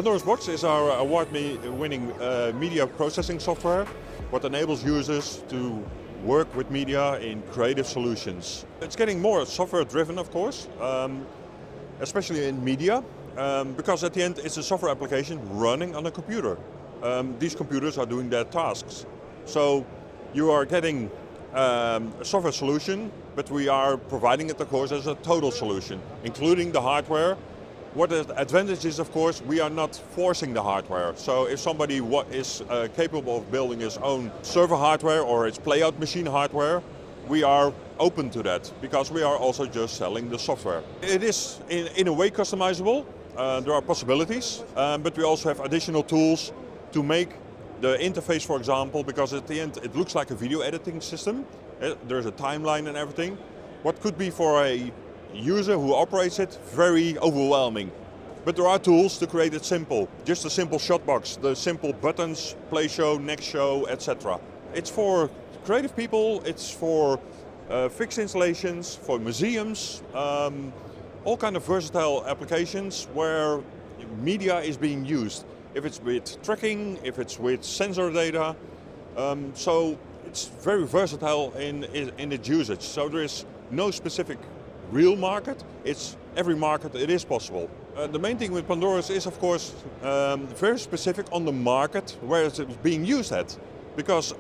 Pandoras Box is our award-winning media processing software, what enables users to work with media in creative solutions. It's getting more software-driven, of course, especially in media, because at the end it's a software application running on a computer. These computers are doing their tasks. So you are getting a software solution, but we are providing it, of course, as a total solution, including the hardware. What the advantage is, of course, we are not forcing the hardware. So if somebody is capable of building his own server hardware or its playout machine hardware, we are open to that because we are also just selling the software. It is in a way customizable. There are possibilities, but we also have additional tools to make the interface, for example, because at the end it looks like a video editing system. There's a timeline and everything. What could be for a user who operates it very overwhelming. But there are tools to create it simple. Just a simple shot box, the simple buttons, play show, next show, etc. It's for creative people, it's for fixed installations, for museums, all kind of versatile applications where media is being used. If it's with tracking, if it's with sensor data, so it's very versatile in its usage. So there is no specific real market, it's every market it is possible. The main thing with Pandoras is, of course, very specific on the market where it's being used at. Because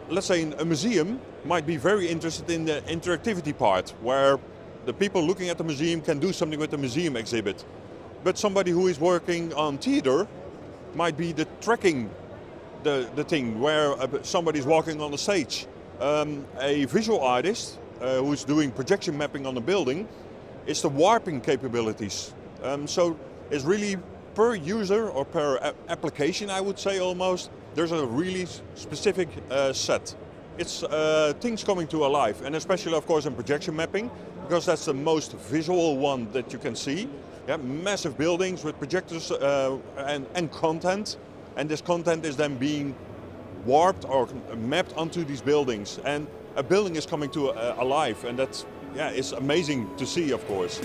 let's say a museum might be very interested in the interactivity part, where the people looking at the museum can do something with the museum exhibit. But somebody who is working on theater might be the tracking the thing, where somebody's walking on the stage. A visual artist who's doing projection mapping on the building is the warping capabilities. So it's really per user or per application, I would say almost, there's a really specific set. It's things coming to life, and especially of course in projection mapping, because that's the most visual one that you can see. Yeah, massive buildings with projectors and content, and this content is then being warped or mapped onto these buildings. And a building is coming to alive, and that's, yeah, it's amazing to see, of course.